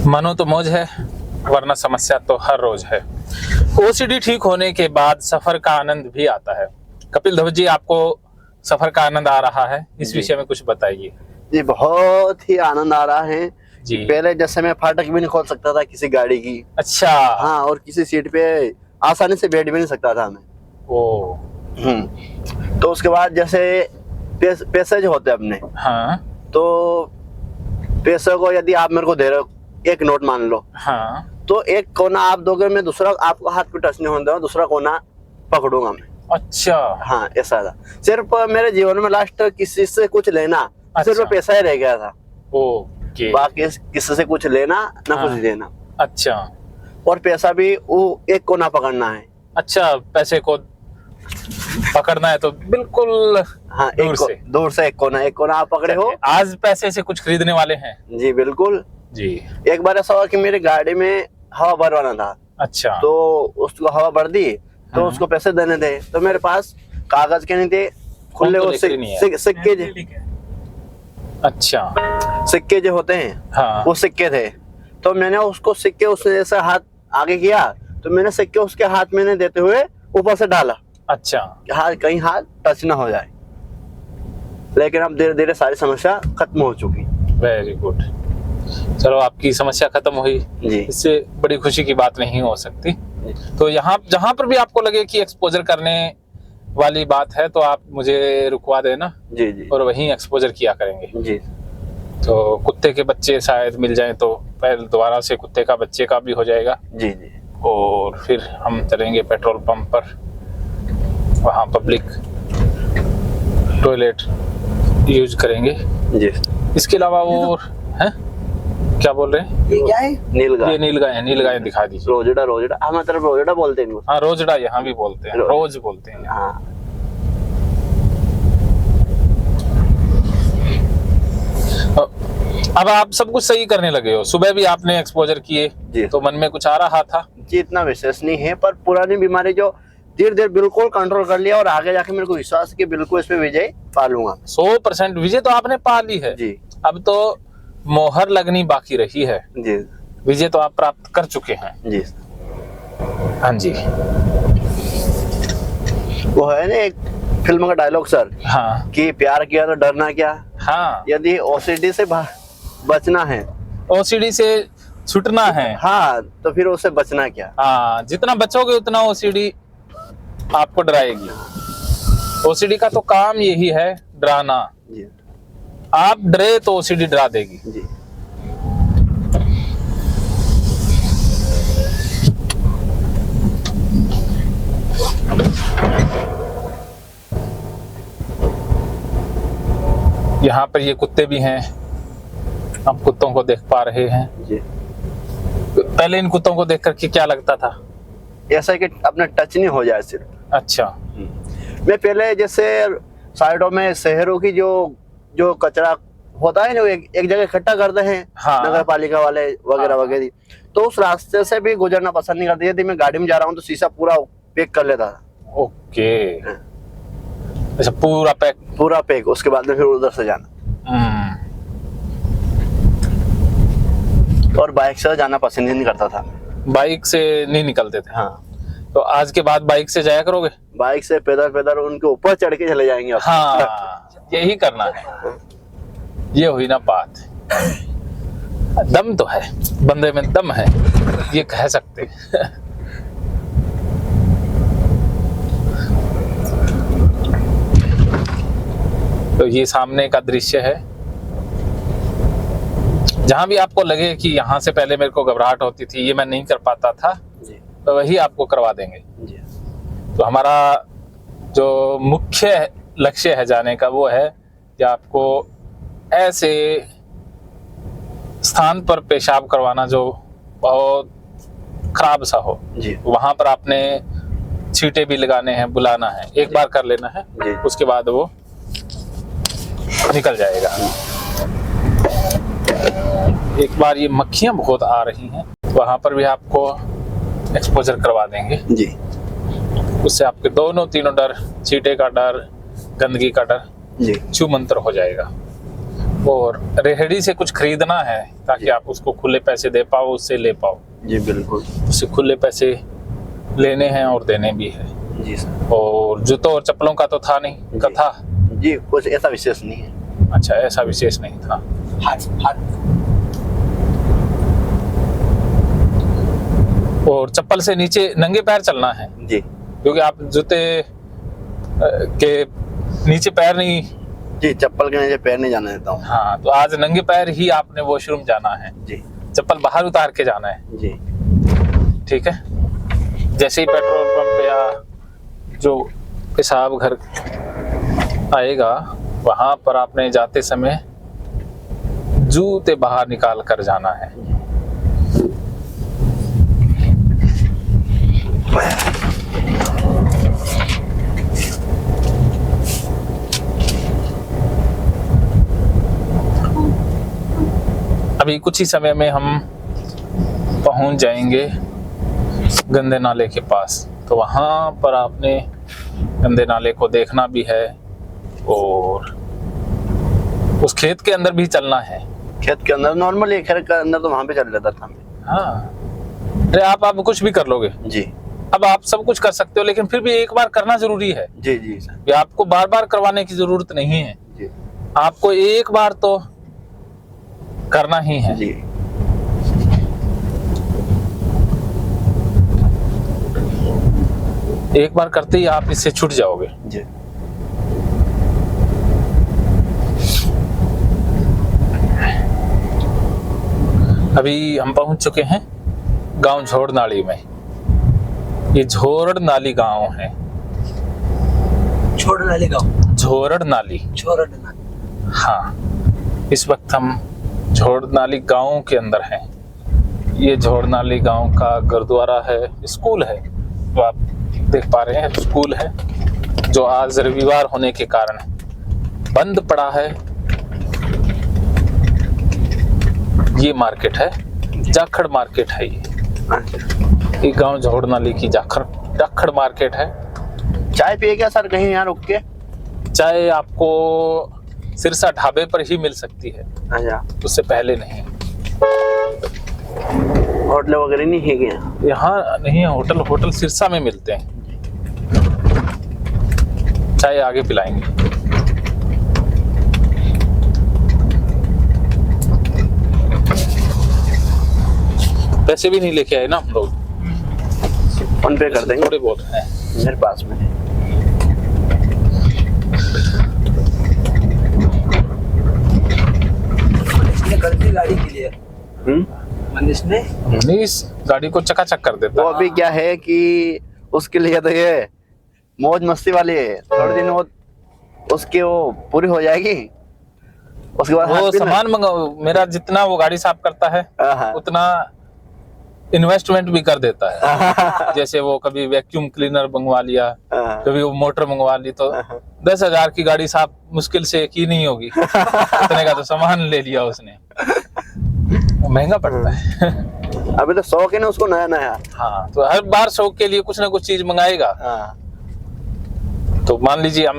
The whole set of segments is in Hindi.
मनो तो मौज है, वरना समस्या तो हर रोज है। ओसीडी ठीक होने के बाद सफर का आनंद भी आता है। कपिल ध्रुव जी, आपको सफर का आनंद आ रहा है, इस विषय में कुछ बताइए। जी, बहुत ही आनंद आ रहा है जी। पहले जैसे मैं फाटक भी नहीं खोल सकता था किसी गाड़ी की। अच्छा। हाँ, और किसी सीट पे आसानी से बैठ भी नहीं सकता था मैं। ओ। तो उसके बाद जैसे पैसे जो होते हैं अपने, हाँ। तो पैसे को यदि आप मेरे को दे रहे हो, एक नोट मान लो, हाँ। तो एक कोना आप दोगे, मैं दूसरा आपको हाथ पे टच नहीं होने दूंगा, दूसरा कोना पकड़ूंगा मैं। अच्छा। हाँ, ऐसा था। सिर्फ मेरे जीवन में लास्ट किसी से कुछ लेना, अच्छा। सिर्फ पैसा ही रह गया था। ओके। बाकी किसी से कुछ लेना ना, हाँ। कुछ देना। अच्छा। और पैसा भी वो एक कोना पकड़ना है। अच्छा, पैसे को पकड़ना है तो बिल्कुल हाँ, दूर से एक कोना आप पकड़े हो। आज पैसे से कुछ खरीदने वाले हैं? जी बिल्कुल जी। एक बार ऐसा हुआ कि मेरी गाड़ी में हवा भरवाना था। अच्छा। तो उसको हवा भर दी, तो उसको पैसे देने थे, तो मेरे पास कागज के नहीं थे, खुले वो सिक्के। अच्छा। सिक्के जो होते हैं, हाँ। वो सिक्के थे। तो मैंने उसको सिक्के, उसने जैसे हाथ आगे किया, तो मैंने सिक्के उसके हाथ में देते हुए ऊपर से डाला। अच्छा। हाथ कहीं हाथ टच ना हो जाए। लेकिन अब धीरे धीरे सारी समस्या खत्म हो चुकी। Very good. चलो, आपकी समस्या खत्म हुई, जी। इससे बड़ी खुशी की बात नहीं हो सकती। तो यहाँ जहाँ पर भी आपको लगे कि एक्सपोजर करने वाली बात है, तो आप मुझे रुकवा देना। जी जी। और वहीं एक्सपोजर किया करेंगे। जी। तो कुत्ते के बच्चे शायद मिल जाएं तो पहले दोबारा से कुत्ते का बच्चे का भी हो जाएगा। जी जी। और फिर हम चलेंगे पेट्रोल पंप पर, वहाँ पब्लिक टॉयलेट यूज करेंगे। जी। इसके अलावा वो है, क्या बोल रहे हैं? ये क्या है? नीलगाय। ये नीलगाय है, नीलगाय दिखा दीजिए। रोजड़ा हमारे तरफ रोजड़ा बोलते हैं इनको। हाँ, रोजड़ा यहाँ भी बोलते हैं, रोज बोलते हैं। हाँ। अब आप सब कुछ सही करने लगे हो। सुबह भी आपने एक्सपोजर किए तो मन में कुछ आ रहा था? जी, इतना विशेष नहीं है, पर पुरानी बीमारी जो धीरे धीरे बिल्कुल कंट्रोल कर लिया, और आगे जाके मेरे को विश्वास है कि बिल्कुल इसमें विजय पा लूंगा। 100% विजय तो आपने पा ली है जी। अब तो मोहर लगनी बाकी रही है। जी। विजय तो आप प्राप्त कर चुके हैं। जी। हाँ जी। वो है ना एक फिल्म का डायलॉग सर, हाँ, कि प्यार किया तो डरना क्या। हाँ। यदि ओसीडी से बचना है, ओसीडी से छूटना है, हाँ, तो फिर उससे बचना क्या। हाँ, जितना बचोगे उतना ओसीडी आपको डराएगी। ओसीडी का तो काम यही है, डराना। जी। आप डरे तो ओसीडी डरा देगी। जी। यहाँ पर ये कुत्ते भी हैं, आप कुत्तों को देख पा रहे हैं। जी। पहले इन कुत्तों को देख करके क्या लगता था? ऐसा कि अपना टच नहीं हो जाए सिर्फ। अच्छा। मैं पहले जैसे साइडों में शहरों की जो कचरा होता है ना, एक जगह इकट्ठा करते हैं। हाँ। नगर पालिका वाले वगैरह हाँ। वगैरह, तो उस रास्ते से भी गुजरना पसंद नहीं करती। यदि मैं गाड़ी में जा रहा हूँ तो शीशा पूरा पैक कर लेता था। ओके। अच्छा, पूरा पैक। उसके बाद में फिर उधर से जाना। और बाइक से जाना पसंद ही नहीं करता था। बाइक से नहीं निकलते थे? हाँ। तो आज के बाद बाइक से जाया करोगे? बाइक से पैदल उनके ऊपर चढ़ के चले जाएंगे। हाँ, यही करना है। ये हुई ना बात। दम तो है बंदे में, दम है, ये कह सकते। तो ये सामने का दृश्य है। जहां भी आपको लगे कि यहाँ से पहले मेरे को घबराहट होती थी, ये मैं नहीं कर पाता था, तो वही आपको करवा देंगे। तो हमारा जो मुख्य लक्ष्य है जाने का, वो है कि आपको ऐसे स्थान पर पेशाब करवाना जो बहुत खराब सा हो। वहां पर आपने छींटे भी लगाने हैं, बुलाना है, एक बार कर लेना है, उसके बाद वो निकल जाएगा। एक बार ये मक्खियां बहुत आ रही हैं, वहां पर भी आपको एक्सपोजर करवा देंगे जी। उससे आपके दोनों तीनों डर, छींटे का डर, गंदगी का डर जी, छूमंतर हो जाएगा। और रेहड़ी से कुछ खरीदना है ताकि आप उसको खुले पैसे दे पाओ, उससे ले पाओ। जी बिल्कुल। उससे खुले पैसे लेने हैं और देने भी है। जी सर। और जूतों और चप्पलों का तो था नहीं, का था? जी कुछ ऐसा विशेष नहीं है। अच्छा, ऐसा विशेष नहीं था। और चप्पल से नीचे नंगे पैर चलना है जी, क्योंकि आप जूते के नीचे पैर नहीं। जी चप्पल के नीचे पैर नहीं जाने देता हूँ। हाँ, तो आज नंगे पैर ही आपने वॉशरूम जाना है। जी। चप्पल बाहर उतार के जाना है। जी ठीक है। जैसे ही पेट्रोल पंप या जो पेशाब घर आएगा वहां पर आपने जाते समय जूते बाहर निकाल कर जाना है। अभी कुछ ही समय में हम पहुंच जाएंगे गंदे नाले के पास। तो वहां पर आपने गंदे नाले को देखना भी है और उस खेत के अंदर भी चलना है। खेत के अंदर नॉर्मली, खेत के अंदर तो वहां पे चल लेता था मैं। हाँ, अरे आप कुछ भी कर लोगे। जी। अब आप सब कुछ कर सकते हो, लेकिन फिर भी एक बार करना जरूरी है। जी जी सर। ये आपको बार बार करवाने की जरूरत नहीं है। जी। आपको एक बार तो करना ही है। जी। एक बार करते ही आप इससे छूट जाओगे। जी। अभी हम पहुंच चुके हैं गांव झोड़ नाली में। ये झोरड़ नाली गांव है। छोड़ नाली गाँव, झोरड़ नाली। छोड़ नाली। हाँ, इस वक्त हम झोड़ नाली गांव के अंदर हैं। ये झोड़ नाली गांव का गुरुद्वारा है, स्कूल है, तो आप देख पा रहे हैं स्कूल है, जो आज रविवार होने के कारण बंद पड़ा है। ये मार्केट है, जाखड़ मार्केट है। ये गांव झोड़ नाली की जाखड़ मार्केट है। चाय पिए क्या सर कहीं यहाँ रुक के? चाय आपको सिरसा ढाबे पर ही मिल सकती है, अच्छा, उससे पहले नहीं। होटल वगैरह नहीं है क्या? यहाँ नहीं है होटल, होटल सिरसा में मिलते हैं। चाय आगे पिलाएंगे। पैसे भी नहीं लेके आए ना हम लोग, फोन पे कर देंगे। थोड़े बहुत हैं मेरे पास में है। गलती गाड़ी के लिए मनीष ने इस गाड़ी को चकाचक कर देता वो है। अभी क्या है कि उसके लिए तो ये मौज मस्ती वाली है। थोड़े दिन वो उसकी वो पूरी हो जाएगी, उसके बाद वो सामान मंगाओ। मेरा जितना वो गाड़ी साफ करता है उतना इन्वेस्टमेंट भी कर देता है। जैसे वो कभी वैक्यूम क्लीनर मंगवा लिया, कभी वो मोटर मंगवा ली, तो 10,000 की गाड़ी साफ मुश्किल से की नहीं होगी। इतने का तो सामान ले लिया उसने। महंगा पड़ता है। अभी तो शौक है ना उसको नया नया। हाँ, तो हर बार शौक के लिए कुछ ना कुछ चीज मंगाएगा। तो मान लीजिए हम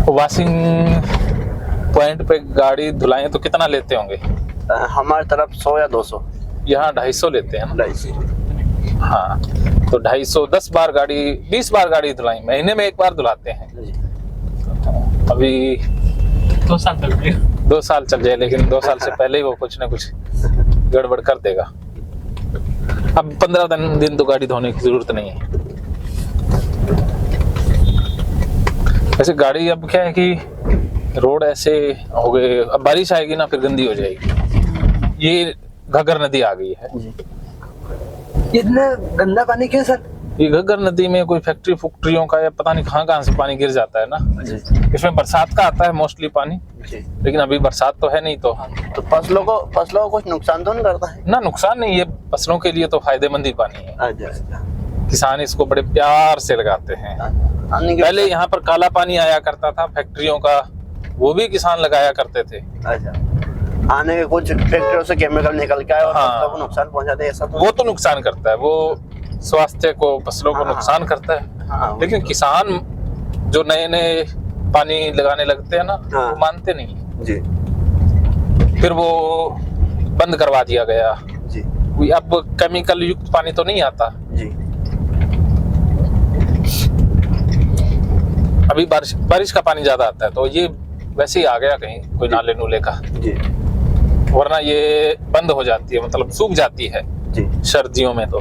वॉशिंग पॉइंट पे गाड़ी धुलाएं तो कितना लेते होंगे? हमारी तरफ 100 या 200। यहाँ 250 लेते हैं ना। 250। हाँ, तो 250 10 बार गाड़ी, 20 बार गाड़ी धुलाई, महीने में एक बार धुलाते हैं। अभी 2 साल तक 2 साल चल जाए, लेकिन 2 साल से पहले ही वो कुछ ना कुछ गड़बड़ कर देगा। अब 15 दिन तो गाड़ी धोने की जरूरत नहीं है। ऐसे गाड़ी अब क्या है कि रोड ऐसे हो गए, अब बारिश आएगी ना फिर गंदी हो जाएगी। ये घग्गर नदी आ गई है। इतना गंदा पानी क्यों सर? ये घग्गर नदी में कोई फैक्ट्रियों का या पता नहीं कहाँ से पानी गिर जाता है ना। इसमें बरसात का आता है मोस्टली पानी, लेकिन अभी बरसात तो है नहीं। तो फसलों को कुछ नुकसान तो नहीं करता है ना? नुकसान नहीं, ये फसलों के लिए तो फायदेमंद ही पानी है। अच्छा। किसान इसको बड़े प्यार से लगाते हैं। पहले यहाँ पर काला पानी आया करता था फैक्ट्रियों का, वो भी किसान लगाया करते थे। अच्छा, आने के कुछ फैक्ट्रियों से केमिकल निकल के आए और फसलों को नुकसान पहुंचाते हैं, ऐसा तो? वो तो नुकसान करता है, वो स्वास्थ्य को, फसलों को नुकसान करता है। लेकिन किसान जो नए नए पानी लगाने लगते हैं ना, वो मानते नहीं। जी फिर वो बंद करवा दिया गया। जी अब केमिकल युक्त पानी तो नहीं आता। जी अभी बारिश का पानी ज्यादा आता है, तो ये वैसे ही आ गया कहीं कोई नाले नूले का, जी वरना ये बंद हो जाती है, मतलब सूख जाती है जी सर्दियों में। तो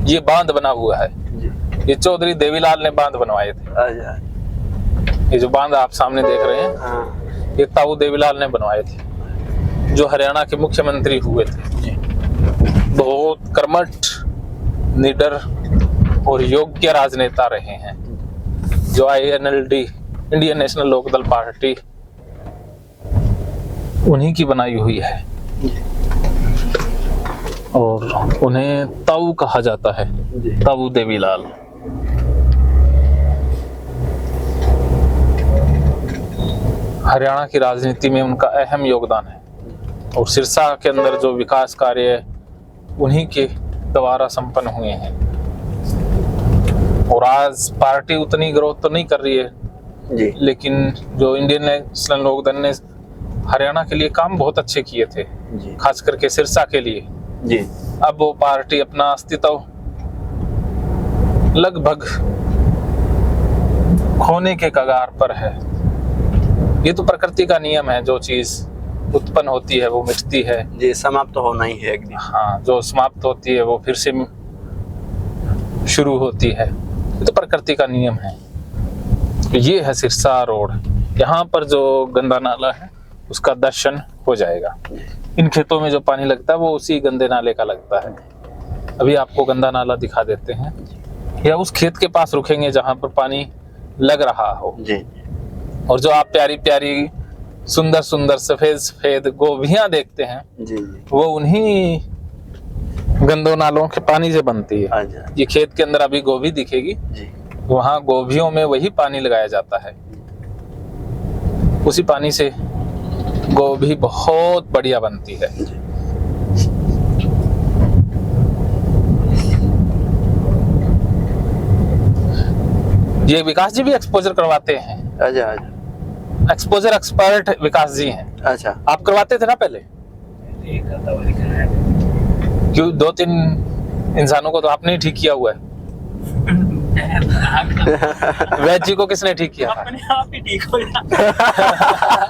ये बांध बना हुआ है, जी ये चौधरी देवीलाल ने बांध बनवाए थे। अच्छा ये जो बांध आप सामने देख रहे हैं, हाँ ये ताऊ देवीलाल ने बनवाए थे, जो हरियाणा के मुख्यमंत्री हुए थे। जी बहुत कर्मठ, निडर और योग्य राजनेता रहे हैं, जो INLD, Indian National Lokdal party, उन्हीं की बनाई हुई है। और उन्हें ताऊ कहा जाता है, जी ताऊ देवीलाल। हरियाणा की राजनीति में उनका अहम योगदान है, और सिरसा के अंदर जो विकास कार्य उन्हीं के द्वारा संपन्न हुए हैं। और आज पार्टी उतनी ग्रोथ तो नहीं कर रही है, जी लेकिन जो इंडियन नेशनल लोकदल ने हरियाणा के लिए काम बहुत अच्छे किए थे, जी खास करके सिरसा के लिए। जी अब वो पार्टी अपना अस्तित्व लगभग खोने के कगार पर है। ये तो प्रकृति का नियम है, जो चीज उत्पन्न होती है वो मिटती है। जी समाप्त तो होना ही है एक दिन। हाँ, जो समाप्त होती है वो फिर से शुरू होती है, ये तो प्रकृति का नियम है। ये है सिरसा रोड, यहाँ पर जो गंदा नाला है उसका दर्शन हो जाएगा। इन खेतों में जो पानी लगता है वो उसी गंदे नाले का लगता है। अभी आपको गंदा नाला दिखा देते हैं, या उस खेत के पास रुकेंगे जहाँ पर पानी लग रहा हो। जी और जो आप प्यारी प्यारी सुंदर सुंदर सफेद सफेद गोभियां देखते हैं, जी वो उन्हीं गंदों नालों के पानी से बनती है। अच्छा ये खेत के अंदर अभी गोभी दिखेगी, जी वहाँ गोभियों में वही पानी लगाया जाता है। उसी पानी से गोभी बहुत बढ़िया बनती है। ये विकास जी भी एक्सपोजर करवाते हैं, अच्छा अच्छा एक्सपोजर एक्सपर्ट विकास जी हैं। अच्छा आप करवाते थे ना पहले? क्यों, 2-3 इंसानों को तो आपने ही ठीक किया हुआ है। वैद जी को किसने ठीक किया था? अपने आप ही ठीक हो जाता।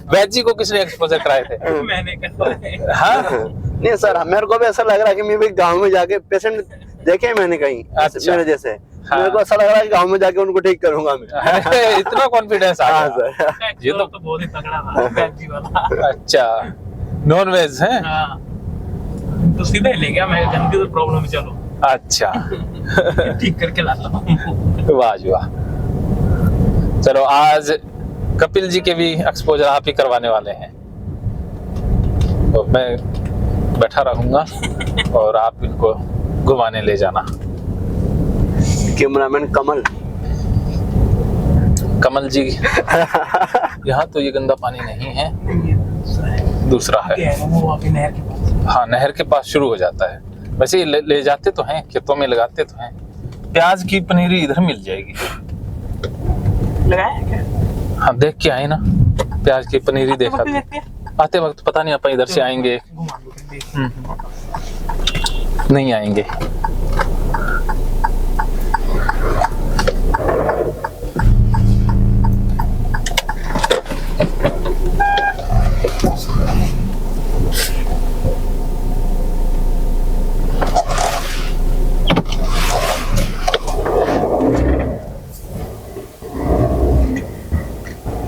वैद जी को किसने एक्सपोजर कराए थे? मैंने कहा हाँ, नहीं सर, मेरे को भी ऐसा लग रहा है कि मैं भी गांव में जाके पेशेंट देखे हैं मैंने कहीं, अच्छा। मेरे जैसे। हाँ। मेरे को ऐसा लग रहा है कि गांव में जाके उनको ठीक करूंगा मैं। अरे, इतना कॉन्फिडेंस आ हाँ गया। सर ये तो बहुत ही तगड़ा था वैजी वाला। अच्छा, नॉन वेज है? हाँ, तो सीधे ले गया मैं, गंदी तो प्रॉब्लम, चलो अच्छा। ठीक करके लाता हूँ। वाह जी वाह। चलो, आज कपिल जी के भी एक्सपोजर आप ही करवाने वाले हैं, तो मैं बैठा रहूंगा और आप इनको घुमाने ले जाना। कैमरामैन कमल। कमल जी, यहाँ तो ये गंदा पानी नहीं है, दूसरा है। वो वहाँ पे नहर के पास। हाँ, नहर के पास शुरू हो जाता है। वैसे ये ले जाते तो हैं, खेतों में लगाते तो हैं। प्याज की पनीरी इधर मिल जाएगी। लगाया है क्या? हाँ, देख के आए ना, प्याज की पनीरी देखा वक्त था। देखते हैं। आते वक्त पता नहीं अपन इधर से आएंगे, घुमा दो कहीं देख। नहीं आएंगे।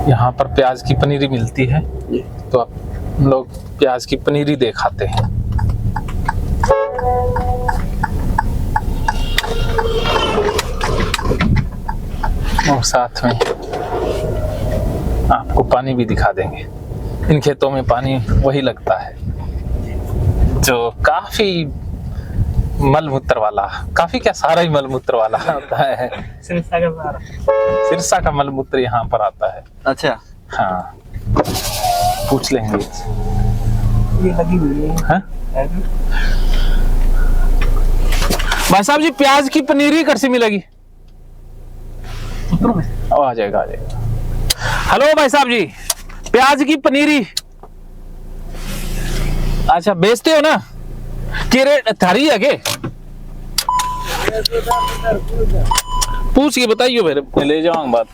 यहाँ पर प्याज की पनीरी मिलती है, तो हम लोग प्याज की पनीरी देखाते हैं। और साथ में आपको पानी भी दिखा देंगे। इन खेतों में पानी वही लगता है जो काफी मलमूत्र वाला, काफी क्या सारा ही मलमूत्र वाला होता है। सिरसा का सारा। सिरसा का मलमूत्र यहाँ पर आता है। अच्छा हाँ, पूछ लेंगे। ये लगी हुई है। हाँ? भाई साहब जी, प्याज की पनीरी कड़सी मिलेगी? आ जाएगा, आ जाएगा। हेलो भाई साहब जी, प्याज की पनीरी। अच्छा बेचते हो ना? कि रेट थारी है के? पूछ के बताइए फिर मैं ले जाऊंगा बात।